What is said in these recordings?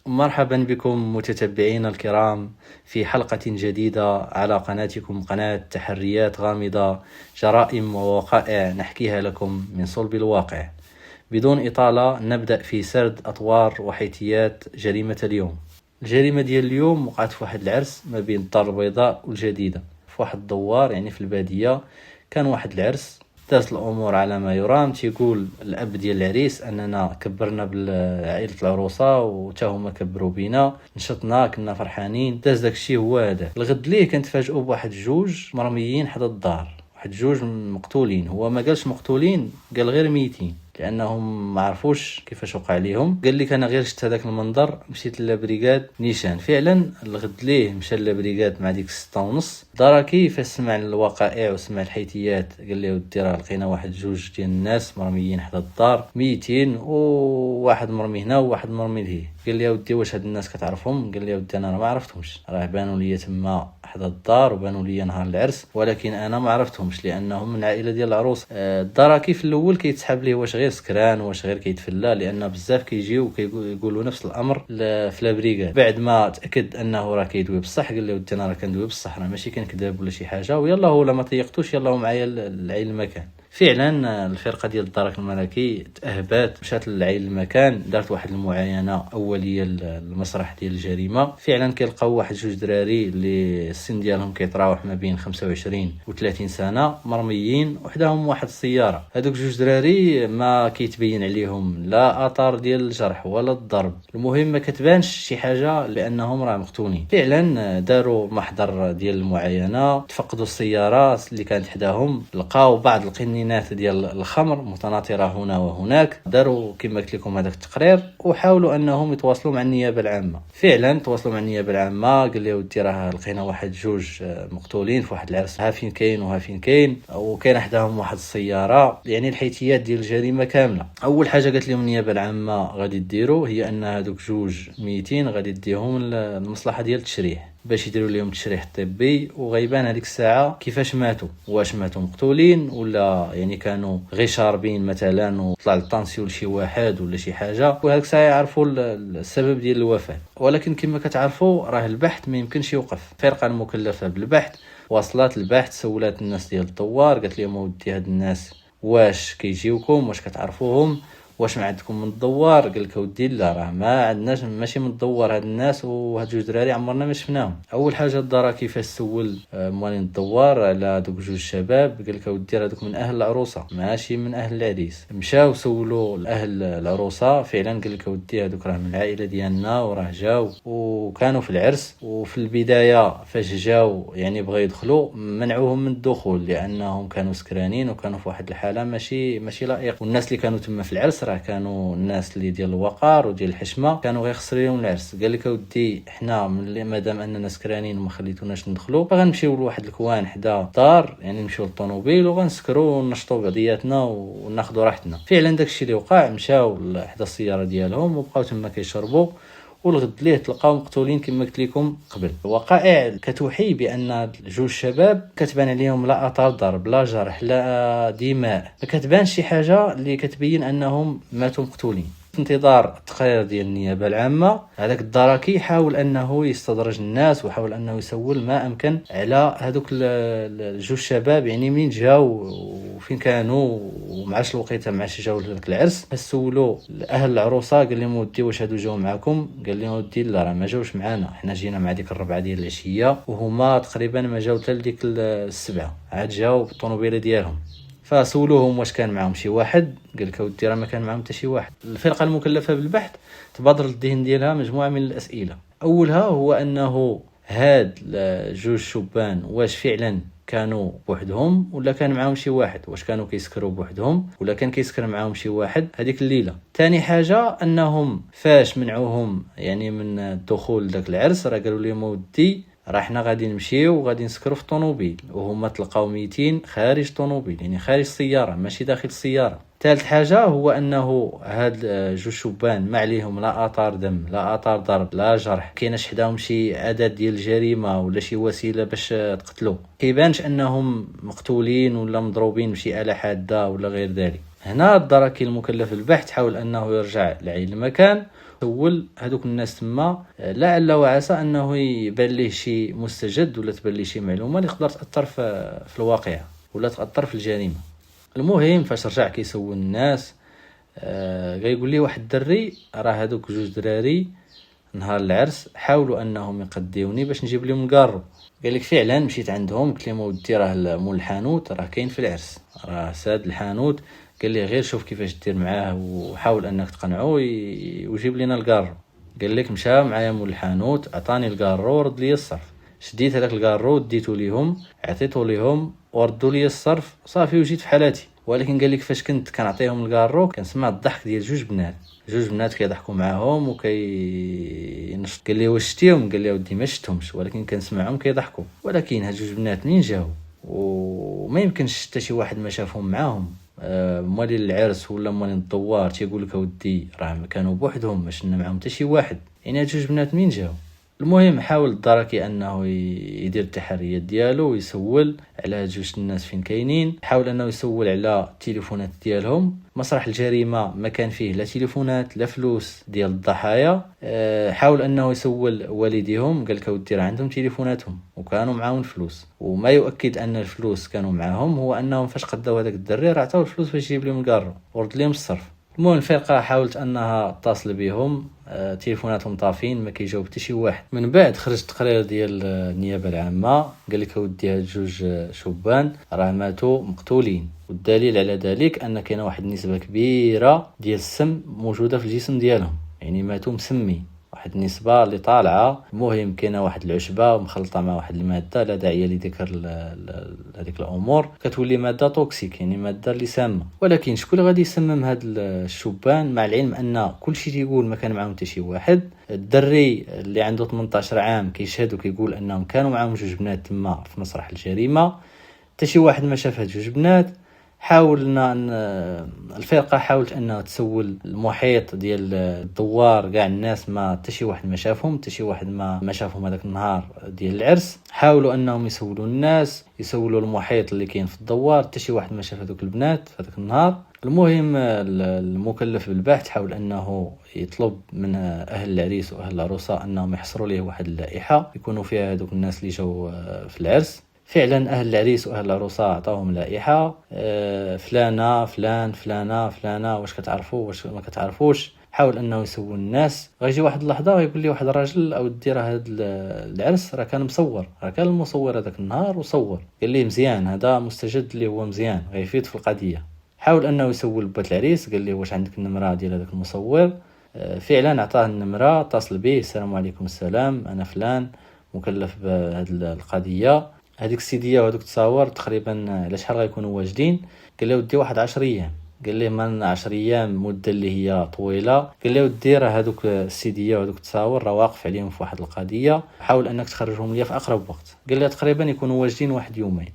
مرحبا بكم متتبعينا الكرام في حلقة جديدة على قناتكم، قناة تحريات غامضة، جرائم ووقائع نحكيها لكم من صلب الواقع. بدون إطالة نبدأ في سرد أطوار وحيثيات جريمة اليوم. الجريمة ديال اليوم وقعت في واحد العرس ما بين الدار البيضاء والجديدة في واحد الدوار، يعني في البادية. كان واحد العرس، دازت الامور على ما يرام. تيقول الاب ديال العريس اننا كبرنا بالعائله العروسه وتا هما كبروا بينا، نشطنا، كنا فرحانين، داز داكشي هو هذا. الغد ليه كنتفاجئوا بواحد جوج مرميين حدا الدار، واحد جوج مقتولين. هو ما قالش مقتولين، قال غير ميتين، لانهم ما عرفوش كيفاش وقع عليهم. قال لك انا غير شفت هذاك المنظر مشيت لابريغاد نيشان. فعلا الغد ليه مشى لابريغاد مع ديك 6:30. دراكي فاش سمع الوقائع وسمع الحيثيات قال لي ودي راه لقينا واحد جوج ديال الناس مرميين حدا الدار ميتين، وواحد مرمي هنا وواحد مرمي لهيه. قال لي ودي واش هاد الناس كتعرفهم؟ قال لي ودي انا ما عرفتهمش، راه بانوا لي تما حدا الدار وبانوا لي نهار العرس، ولكن انا ما عرفتهمش لانهم من عائله ديال العروس. الدراكي في الاول كيتسحب ليه واش غير سكران واش غير كيتفلى، لان بزاف كيجيو كيقولوا نفس الامر في لابريغاد. بعد ما تاكد انه راه كيدوي بصح قال لي ودي انا راه كندوي بصح، راه ماشي كنكذب ولا شي حاجه، ويلا هو لا ما تيقتوش، يلا هو معايا لعين المكان. فعلا الفرقه ديال الدرك الملكي تاهبات، مشات للعين المكان، دارت واحد المعاينه اوليه للمسرح ديال الجريمه. فعلا كيلقاو واحد جوج دراري اللي السن ديالهم كيتراوح ما بين 25 و 30 سنه مرميين، وحداهم واحد السياره. هذوك جوج دراري ما كيتبين عليهم لا اثار ديال الجرح ولا الضرب، المهم ما كتبانش شي حاجه لانهم راه مقتولين. فعلا داروا محضر ديال المعاينه، تفقدوا السيارات اللي كانت حداهم، لقاو بعض القنينات ديال الخمر متناثره هنا وهناك. داروا كما قلت لكم هذاك التقرير وحاولوا انهم يتواصلوا مع النيابه العامه. فعلا تواصلوا مع النيابه العامه، قال لي ودي راه لقينا واحد جوج مقتولين في واحد العرس، ها فين كاين وها فين كاين، وكاين حداهم واحد السياره. يعني الحيثيات ديال الجريمه كامله. اول حاجه قالت لهم النيابه العامه غادي ديروا هي ان هذوك جوج ميتين غادي ديهم للمصلحه ديال التشريح باش يديروا لهم التشريح الطبي، وغيبان هذيك الساعه كيفاش ماتوا، واش ماتوا مقتولين ولا يعني كانوا غير شاربين مثلا وطلع الطانسيون لشي واحد ولا شي حاجه، وهذيك الساعه يعرفوا السبب ديال الوفاه. ولكن كما كتعرفوا راه البحث ما يمكنش يوقف. الفرقه المكلفه بالبحث واصلات البحث، سولات الناس ديال الدوار، قالت لهم ودي هاد الناس واش كيجيوكم، واش كتعرفوهم، واش ما عندكم من الدوار؟ قال لك ودي لا راه ما عندناش، ماشي من الدوار هاد الناس، وهاد جوج دراري عمرنا ما شفناهم. اول حاجه الدار كيفاش سول موالين الدوار على دوك جوج شباب، قال لك ودي راه دوك من اهل العروسه ماشي من اهل العريس. مشاو سولوا الاهل العروسه، فعلا قال لك ودي هذوك راه من العائله ديالنا وراه جاو وكانوا في العرس. وفي البدايه فاش جاو يعني بغاو يدخلوا منعوهم من الدخول لانهم كانوا سكرانين وكانوا في واحد الحاله ماشي لائقه. والناس اللي كانوا تما في العرس كانوا الناس اللي ديال الوقار وديال الحشمه، كانوا غير خسروا لهم العرس. قال لك ودي حنا مادام اننا سكرانين وما خليتوناش ندخلوا، فغنمشيو لواحد الكوان حدا الدار، يعني نمشيو للطوموبيل وغنسكروا ونشطوا بعضياتنا وناخذوا راحتنا. فعلا داكشي اللي وقع، مشاو حدا السياره ديالهم وبقاو تما كيشربوا، والغد ليه تلقاو مقتولين كما قلت لكم قبل. الوقائع كتوحي بان جوج شباب كتبان عليهم لا اثار ضرب لا جرح لا دماء، ما كتبانش شي حاجه اللي كتبين انهم ماتوا مقتولين. في انتظار التقرير ديال النيابه العامه، هذاك الدراكي حاول انه يستدرج الناس وحاول انه يسول ما امكن على هذوك الجوج شباب، يعني منين جاو وفين كانوا ومعاش الوقيته معاش جاو لذاك العرس. سولوا اهل العروسه، قال لهم ودي واش هادو جاو معكم؟ قال لهم ودي لا راه ما جاوش معنا، حنا جينا مع ديك الربعه ديال العشيه وهما تقريبا ما جاو حتى لديك السبعه، عاد جاو بالطوموبيله ديالهم. فسولوهم واش كان معهم شي واحد؟ قال لك ودي راه ما كان معهم حتى شي واحد. الفرقه المكلفه بالبحث تبادر للذهن ديالها مجموعه من الاسئله. اولها هو انه هاد جوج شبان واش فعلا كانوا بوحدهم ولا كان معاهم شي واحد، واش كانوا كيسكروا بوحدهم ولا كان كيسكر معاهم شي واحد هذيك الليله. ثاني حاجه انهم فاش منعوهم يعني من الدخول لذاك العرس، راه قالوا لهم ودي راه حنا غادي نمشيو وغادي نسكروا في الطوموبيل، وهما تلقاو ميتين خارج الطوموبيل، يعني خارج السياره ماشي داخل السياره. ثالث حاجه هو انه هاد جوج شبان ما عليهم لا اثار دم لا اثار ضرب لا جرح، كايناش حداهم شي عدد ديال الجريمه ولا شي وسيله باش تقتلوا، كيبانش انهم مقتولين ولا مضروبين بشي آلة حاده ولا غير ذلك. هنا الدركي المكلف بالبحث حاول انه يرجع لعين المكان، سول هذوك الناس تما، لعل وعسى انه يبان ليه شي مستجد ولا تبان ليه شي معلومه اللي تقدر تاثر في الواقعه ولا تاثر في الجريمه. المهم فاش رجع كيسول الناس، غيقول لي واحد الدري راه هذوك جوج دراري نهار العرس حاولوا انهم يقديوني باش نجيب لهم الكارو. قال لك فعلا مشيت عندهم قلت لهم ودي راه مول الحانوت راه كاين في العرس، راه ساد الحانوت، قال لي غير شوف كيفاش دير معاه وحاول انك تقنعه ويجيب لنا الكارو. قال لك مشى معايا مول الحانوت، عطاني الكارو ورد لي الصرف، شديت هذاك الكارو ديتو ليهم عطيتو ليهم وردوا لي الصرف صافي وجيت في حالاتي. ولكن قال لك فاش كنت كنعطيهم الكارو كنسمع الضحك ديال جوج بنات كيضحكوا معاهم نشط. قال لي واش شتيهم؟ قال لي ودي ما شفتهمش ولكن كنسمعهم كيضحكوا. ولكن هاد جوج بنات منين جاو؟ وما يمكنش حتى شي واحد ما شافهم معاهم. مالين العرس ولا مالين الدوار تيقول لك اودي راه كانوا بوحدهم ما شفنا معاهم حتى شي واحد، يعني هاد جوج بنات منين جاو؟ المهم حاول الدركي انه يدير التحريات ديالو ويسول على هاد جوج الناس فين كاينين، حاول انه يسول على التليفونات ديالهم. مسرح الجريمه ما كان فيه لا تليفونات لا فلوس ديال الضحايا. حاول انه يسول والديهم، قال لك اودي راه عندهم تليفوناتهم وكانوا معاهم الفلوس، وما يؤكد ان الفلوس كانوا معاهم هو انهم فاش قداو هذاك الدري راه عطاو الفلوس باش يجيب لهم الكارو ورد لهم الصرف. المهم الفرقه حاولت انها تتصل بهم، تليفوناتهم طافين ما كيجاوب حتى شي واحد. من بعد خرج تقرير ديال النيابه العامه، قال لك اودي هاد جوج شبان راه ماتوا مقتولين، والدليل على ذلك ان كاينه واحد النسبه كبيره ديال السم موجوده في الجسم ديالهم، يعني ماتوا مسمين، واحد النسبه اللي طالعه. المهم كاينه واحد العشبه مخلطه مع واحد الماده لا داعي لذكر هذيك الامور، كتولي ماده توكسيك يعني ماده اللي سامه. ولكن شكون اللي غادي يسمم هاد الشبان مع العلم ان كل شيء تيقول ما كان معاهم حتى شي واحد؟ الدري اللي عنده 18 عام كيشهد وكيقول انهم كانوا معاهم جوج بنات تما في مسرح الجريمه، حتى شي واحد ما شاف هاد جوج بنات. حاولنا الفرقه حاولت انها تسول المحيط ديال الدوار كاع الناس، ما حتى شي واحد ما شافهم، حتى شي واحد ما شافهم هذاك النهار ديال العرس. حاولوا انهم يسولوا الناس، يسولوا المحيط اللي كاين في الدوار، حتى شي واحد ما شاف هذوك البنات في هذاك النهار. المهم المكلف بالبحث حاول انه يطلب من اهل العريس واهل العروسه انهم يحصروا ليه واحد اللائحه يكونوا فيها هذوك الناس اللي جاوا في العرس. فعلا اهل العريس واهل العروسه عطاوهم لائحه، فلانه فلان فلانه فلانه واش كتعرفوا واش ما كتعرفوش. حاول انه يسول الناس. غيجي واحد اللحظه ويقول لي واحد الراجل اودي راه هذا العرس راه كان مصور، راه كان المصور هذاك النهار وصور. قال لي مزيان هذا مستجد اللي هو مزيان غيفيد في القضيه. حاول انه يسول بات العريس، قال لي واش عندك النمره ديال هذاك المصور؟ فعلا عطاه النمره، اتصل به، السلام عليكم السلام انا فلان مكلف بهذه القضيه، هذيك السيديه وهذوك التصاور تقريبا على شحال غيكونوا واجدين؟ قال له ودي واحد 10 ايام. قال ليه من 10 ايام مده اللي هي طويله. قال له ودي راه هذوك السيديه وهذوك التصاور راه واقف عليهم في واحد القضيه، حاول انك تخرجهم ليا في اقرب وقت. قال لي تقريبا يكونوا واجدين واحد يومين.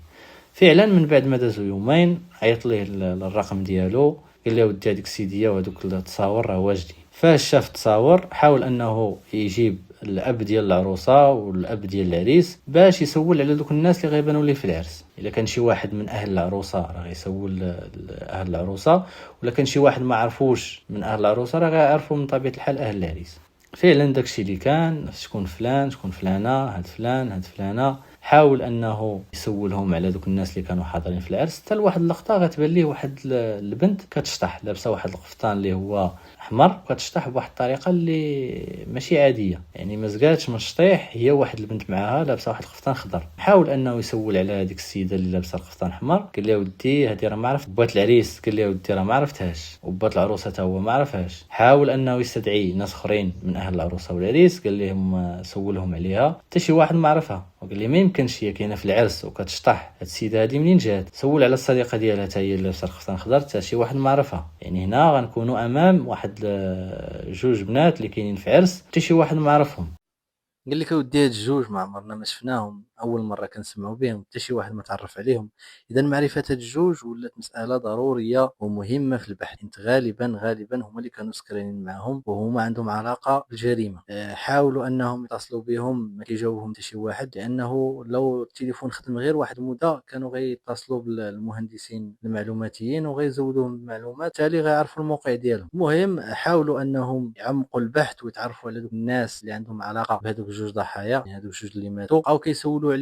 فعلا من بعد ما دازوا يومين عيط ليه الرقم ديالو، قال له ودي هذيك السيديه وهذوك التصاور راه واجدين. فاش شاف التصاور حاول انه يجيب الاب ديال العروسه والاب ديال العريس باش يسول على دوك الناس اللي غيبانوا ليه في العرس. الا كان شي واحد من اهل العروسه راه غيسول اهل العروسه، ولا كان شي واحد ما عرفوش من اهل العروسه راه غيعرفوا من طبيعه الحال اهل العريس. فعلا داكشي اللي كان، شكون فلان شكون فلانه، هاد فلان هاد فلانه. حاول انه يسولهم على دوك الناس اللي كانوا حاضرين في العرس، حتى لواحد اللقطه غتبان ليه واحد البنت كتشطح لابسه واحد القفطان اللي هو احمر، وكتشطح بواحد الطريقه اللي ماشي عاديه، يعني ما زقاتش من الشطيح، هي واحد البنت معاها لابسه واحد القفطان خضر. حاول انه يسول على هذيك السيده اللي لابسه القفطان احمر، قال لها ودي هذه راه ما عرفت. بات العريس قال لها ودي راه ما عرفتهاش، وبات العروسه حتى هو ما عرفهاش. حاول انه يستدعي ناس اخرين من اهل العروسه والعريس، قال لهم سولهم عليها، حتى شي واحد ما عرفها. وقال لي ما يمكنش هي كاينه في العرس وكتشطح، هاد السيده هذه منين جات؟ سول على الصديقه ديالها حتى هي اللي لابسه القفطان خضر، حتى شي واحد ما عرفها. يعني هنا غنكونوا امام واحد جوج بنات اللي كاينين في عرس حتى شي واحد ما عرفهم. قال لك اودي هاد الجوج ما عمرنا ما شفناهم، اول مره كنسمعوا بهم، حتى شي واحد ما تعرف عليهم. اذا معرفه هاد الجوج ولات مساله ضروريه ومهمه في البحث. انت غالبا هما اللي كانوا سكرانين معاهم وهما عندهم علاقه بالجريمه. حاولوا انهم يتصلوا بهم، ما كيجاوبهم حتى شي واحد، لانه لو التليفون خدم غير واحد المده كانوا غيتصلوا بالمهندسين المعلوماتيين وغيزودوهم المعلومات، تالي غيعرفوا الموقع ديالهم. المهم حاولوا انهم يعمقوا البحث ويتعرفوا على دوك الناس اللي عندهم علاقه بهذوك الجوج ضحايا، يعني هذوك الجوج اللي ماتوا، بقاو سولوا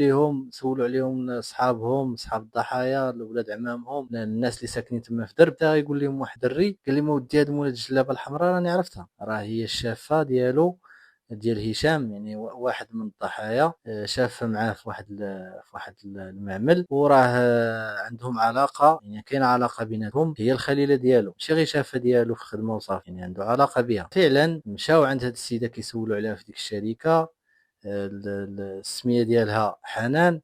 عليهم صحاب الضحايا، ولاد عمامهم، الناس اللي ساكنين تما في درب. تا يقول لهم واحد الري قال لهم ودي هاد مولات الجلابه الحمراء راني عرفتها، راه هي الشافه ديال هشام، يعني واحد من الضحايا شاف معاه في واحد المعمل، وراه عندهم علاقه، يعني كاين علاقه بيناتهم، هي الخليله ديالو، ماشي غير شافه ديالو في الخدمه وصافي، يعني عنده علاقه بها. فعلا مشاو عند هاد السيده كيسولوا عليها في ديك الشركه، السميه ديالها حنان.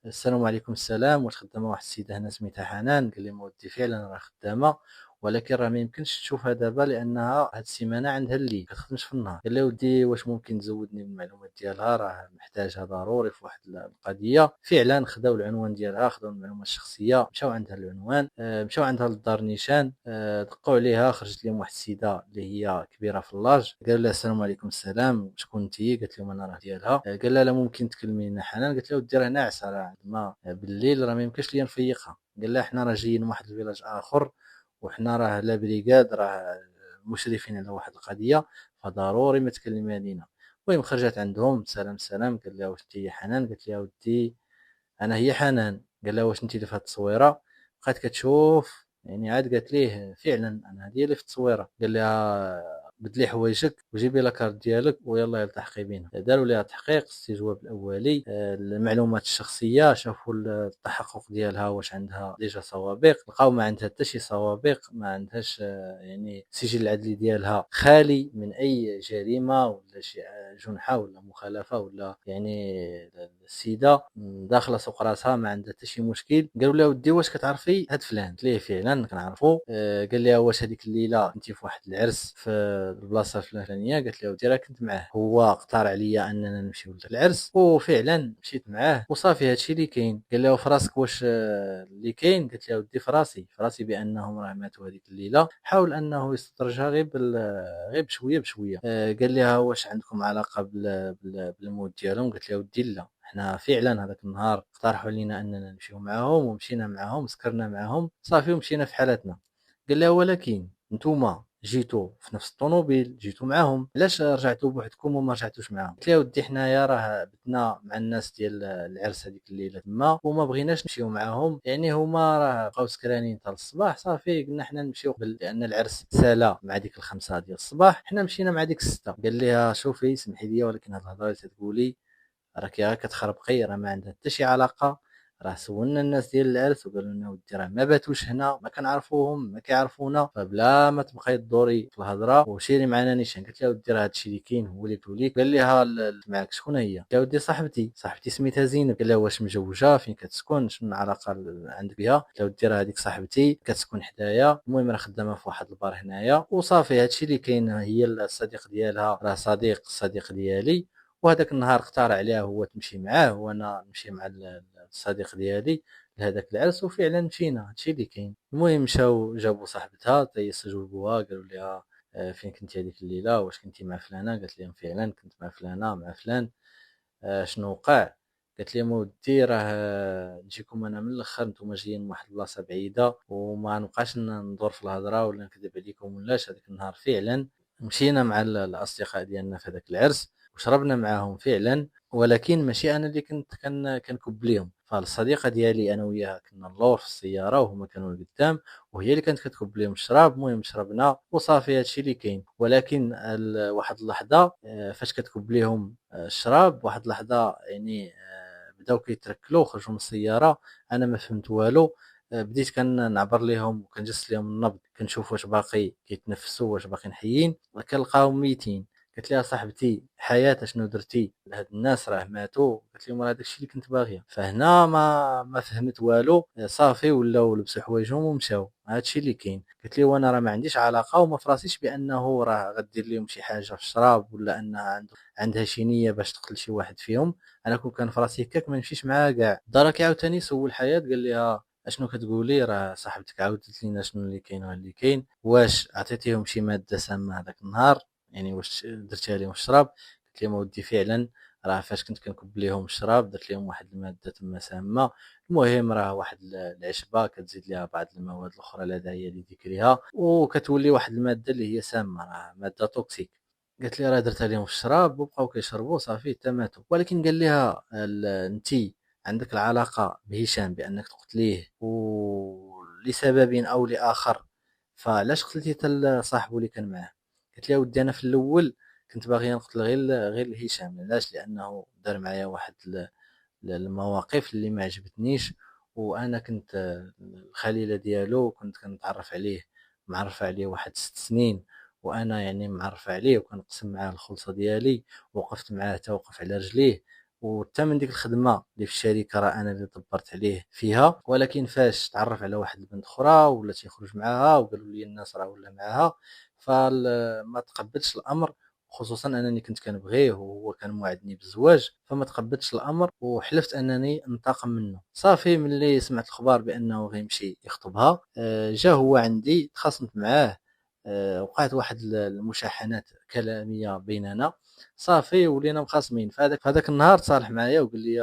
السلام عليكم. السلام، واش خدامه واحد السيده هنا سميتها حنان؟ قال لي ودي فعلا راه خدامه، ولكن راه ما يمكنش تشوفها دابا لانها هاد السيمانه عندها الليل، كتخدمش في النهار. قال لي ودي واش ممكن تزودني بالمعلومات ديالها، راه محتاجها ضروري في واحد القضيه. فعلا خداو العنوان ديالها، خداو المعلومات الشخصيه، مشاو عندها العنوان، مشاو عندها للدار نيشان، دقوا عليها، خرجت لهم واحد السيده اللي هي كبيره في اللاج. قالوا لها السلام عليكم. السلام، شكون انتي؟ قالت لهم انا راه ديالها. قال لها لا ممكن تكلمينا حنان؟ قالت له ودي راه ناعسه، راه ما بالليل راه ما يمكنش ليا نفيقها. قال لها حنا راه جايين من واحد الفيلاج اخر، وحنا راه لا بريغاد، راه مشرفين على واحد القضيه، فضروري ما تكلمي علينا. المهم خرجت عندهم، سلام. قال لها واش انت هي حنان؟ قالت لها ودي انا هي حنان. قال لها واش انت اللي في هاد التصويره؟ بقات كتشوف، يعني عاد قالت ليه فعلا انا هذه اللي في التصويره. قال لها بدلي حوايجك وجيبي لاكارت ديالك ويلا التحقي بينا. داروا ليها تحقيق، استجواب الاولي، المعلومات الشخصيه، شافوا التحقق ديالها واش عندها ديجا سوابق، لقاو ما عندها حتى شي سوابق، ما عندهاش يعني السجل العدلي ديالها خالي من اي جريمه ولا شي جنحه ولا مخالفه، ولا يعني السيده داخله سوق راسها ما عندها حتى شي مشكل. قالوا لها ودي واش كتعرفي هاد فلان؟ قالت ليه فعلا كنعرفو. قال لها واش هذيك الليله كنتي في واحد العرس في البلاصه الفلانيه؟ قالت له ودي راه كنت معاه، هو اقترح عليا اننا نمشيو للعرس وفعلا مشيت معاه وصافي، هادشي اللي كاين. قال له في راسك واش اللي كاين؟ قالت له ودي في راسي بانهم راه ماتوا هذيك الليله. حاول انه يسترجع غير بشويه. قال لها واش عندكم علاقه بالموت ديالهم؟ قالت له ودي لا، حنا فعلا هذاك النهار اقترحوا علينا اننا نمشيو معاهم، ومشينا معاهم، سكرنا معاهم صافي ومشينا في حالتنا. قال لها ولكن نتوما جيتوا في نفس الطوموبيل، جيتوا معاهم، علاش رجعتوا بوحدكم وما رجعتوش معاهم؟ قلت له ودي حنايا راه بتنا مع الناس ديال العرس هذيك الليله تما وما بغيناش نمشيو معاهم، يعني هما راه بقاو سكرانين حتى الصباح، صافي قلنا حنا نمشيو قبل، لان العرس سالا مع ديك الخمسة ديال الصباح، حنا مشينا مع ديك الستة. قال لها شوفي سمحي لي، ولكن هاد الهضره اللي تقولي راكي غير كتخربقي، راه ما عندها حتى شي علاقه. راه سولنا الناس ديال العرس وقالوا لنا ودي راه ما باتوش هنا، ما كنعرفوهم، ما كيعرفونا، فبلا ما تبقاي تدوري في الهضره وشيري معنا نيشان. قلت لها ودي راه هادشي اللي كاين هو اللي قلت لك. قال لها معاك شكون هي؟ قلت لها ودي صاحبتي سميتها زينب. قال لها واش مجوجه؟ فين كتسكن؟ شنو العلاقه عندك بها؟ قلت لها ودي راه هذيك صاحبتي كتسكن حدايا، المهم راه خدامه في واحد البار هنايا وصافي، هادشي اللي كاين. هي الصديق ديالها راه الصديق ديالي، وهذاك النهار اختار عليها هو تمشي معاه وانا نمشي مع الصديق ديالي لهذاك العرس، وفعلا مشينا. هادشي اللي كاين. المهم مشاو جابوا صاحبتها حتى يستجوبوها، قالوا لها فين كنتي هذيك الليله؟ واش كنتي مع فلانه؟ قالت لهم فعلا كنت مع فلانه مع فلان. شنو وقع؟ قالت لهم ودي راه نجيكم انا من الاخر، نتوما جايين من واحد البلاصه بعيده وما نبقاش ندور في الهضره ولا نكذب عليكم ولاش. هذاك النهار فعلا مشينا مع الاصدقاء ديالنا في هذاك العرس وشربنا معاهم فعلا، ولكن ماشي انا اللي كنت كنكب ليهم. فالصديقه ديالي انا وياها كنا اللور في السياره وهما كانوا القدام، وهي اللي كانت كتكب ليهم الشراب. المهم شربنا وصافي، هادشي اللي كاين. ولكن واحد اللحظه فاش كتكب ليهم الشراب، واحد اللحظه يعني بداو كيتركلوا وخرجوا من السياره، انا ما فهمت والو. بديت كنعبر ليهم وكنجس ليهم النبض، كنشوف واش باقي كيتنفسوا، واش باقيين حيين، كنلقاهم ميتين. قلت لها صاحبتي حياة شنو درتي لهاد الناس؟ راه ماتوا. قلت لهم راه داكشي اللي كنت باغيه. فهنا ما فهمت والو، صافي ولاو لبسوا حوايجهم ومشاو. هادشي اللي كاين. قالت لي وانا راه ما عنديش علاقه وما فراسيش بانه راه غدير لهم شي حاجه في الشراب ولا انها عندها شي نيه باش تقتل شي واحد فيهم. انا كون كان فراسي هكاك ما نمشيش معاها كاع. دارك عاوتاني سول حياه قال لها اشنو كتقولي، راه صاحبتك عاودت لينا شنو اللي كاين واللي كاين، واش عطيتيهم شي ماده سامه هذاك النهار، يعني واش درتيها لهم الشراب؟ قلت لهم ودي فعلا راه فاش كنت كنكب ليهم الشراب درت لهم واحد الماده تما سامه. المهم راه واحد العشبه كتزيد ليها بعض المواد الاخرى لا داعي لذكرها وكتولي واحد الماده اللي هي سامه، راه ماده توكسيك. قالت لي راه درتها لهم في الشراب وبقاو كيشربوا صافي حتى ماتوا. ولكن قال لها انت عندك العلاقه بهشام بانك تقتليه ولسبب او لاخر، فعلاش قتلتي حتى صاحبه اللي كان معاه؟ قالت لي ودي انا في الاول كنت باغي نقتل غير هشام. علاش؟ لانه دار معايا واحد المواقف اللي ما عجبتنيش، وانا كنت الخليله ديالو كنت كنتعرف عليه، معرفه عليه واحد 6 سنين، وانا يعني معرفه عليه وكنقسم معاه الخلصه ديالي، وقفت معاه حتى وقف على رجليه. وحتى من ديك الخدمه اللي في الشركه راه انا اللي دبرت عليه فيها. ولكن فاش تعرف على واحد البنت اخرى ولا تيخرج معاها وقالوا لي الناس راه ولا معاها، فما تقبلتش الامر. خصوصا انني كنت كنبغيه وهو كان موعدني بالزواج، فما تقبلتش الامر وحلفت انني ننتقم منه. صافي ملي سمعت الاخبار بانه غيمشي يخطبها جا هو عندي تخاصمت معاه. وقعت واحد المشاحنات كلاميه بيننا، صافي ولينا مخاصمين. فهذاك النهار تصالح معايا وقال لي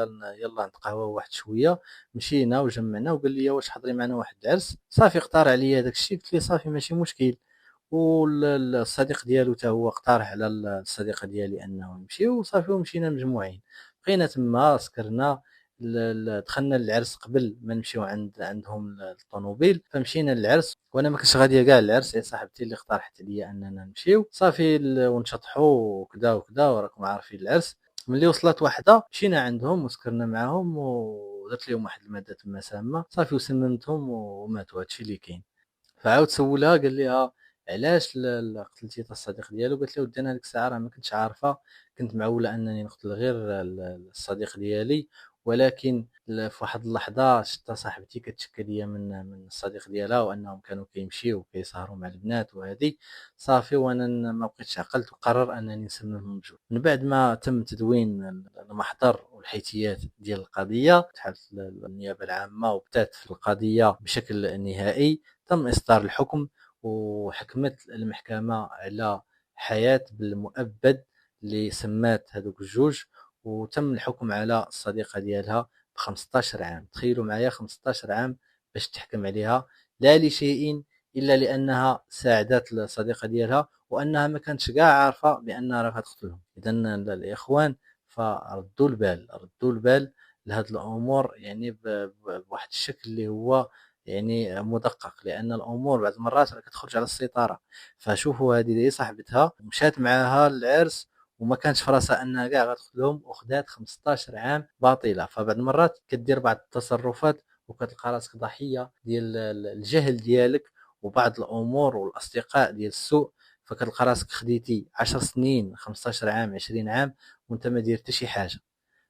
يلا نتقهوى واحد شويه. مشينا وجمعنا وقال لي واش حضري معنا واحد العرس. صافي اقترح عليا داك الشيء، قلت لي صافي ماشي مشكل. والصديق ديالو حتى هو اقترح على الصديقه ديالي انه نمشيو صافي ومشينا مجموعين. بقينا تما سكرنا دخلنا للعرس قبل ما نمشيو عندهم الطوموبيل. فمشينا للعرس وانا ما كنتش غاديه كاع للعرس، هي صاحبتي اللي اقترحت عليا اننا نمشيو صافي ونشطحوا وكذا وكذا وراكم عارفين العرس. ملي وصلت وحده مشينا عندهم وسكرنا معاهم ودرت لهم واحد الماده تما سامه صافي وسممتهم وماتوا. هادشي اللي كاين. فعاود سولها قال لها علاش قتلتي الصديق ديالو؟ قالت له ودي انا هذيك الساعه راه ما كنتش عارفه، كنت معوله انني نقتل غير الصديق ديالي. ولكن في واحد اللحظه شفت صاحبتي كتشكى ليا من الصديق ديالها وانهم كانوا كيمشيو وكيسهروا مع البنات وهذه. صافي وانا ما بقيتش عقلت وقرر انني نسممهم بجوج. من بعد ما تم تدوين المحضر والحيثيات ديال القضيه تحالت النيابه العامه وبدات في القضيه بشكل نهائي. تم إصدار الحكم وحكمت المحكمة على حياة بالمؤبد اللي سمات هذوك الجوج. وتم الحكم على الصديقة ديالها ب15 عام. تخيلوا معايا 15 عام باش تحكم عليها، لا لشيء إلا لأنها ساعدت الصديقة ديالها وأنها ما كانتش كاع عارفة بأنها راه غتقتلهم. إذا الإخوان فردوا البال، ردوا البال لهاد الأمور يعني بواحد الشكل اللي هو يعني مدقق، لان الامور بعض المرات كتخرج على السيطره. فشوفوا هذه صاحبتها مشات معاها للعرس وما كانش في راسها انها كاع غتقتلهم وخدات 15 عام باطله. فبعض المرات كدير بعض التصرفات وكتلقى راسك ضحيه ديال الجهل ديالك وبعض الامور والاصدقاء ديال السوء. فكتلقى راسك خديتي 10 سنين 15 عام 20 عام وانت ما دير حتى شي حاجه.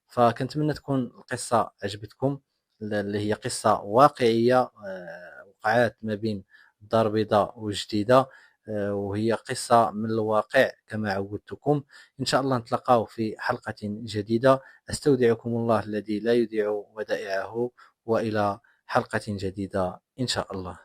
فكنتمنى تكون القصة عجبتكم، اللي هي قصة واقعية وقعات ما بين الدار البيضاء والجديدة. وهي قصة من الواقع كما عودتكم. إن شاء الله نتلاقاو في حلقة جديدة. أستودعكم الله الذي لا يضيع ودائعه، وإلى حلقة جديدة إن شاء الله.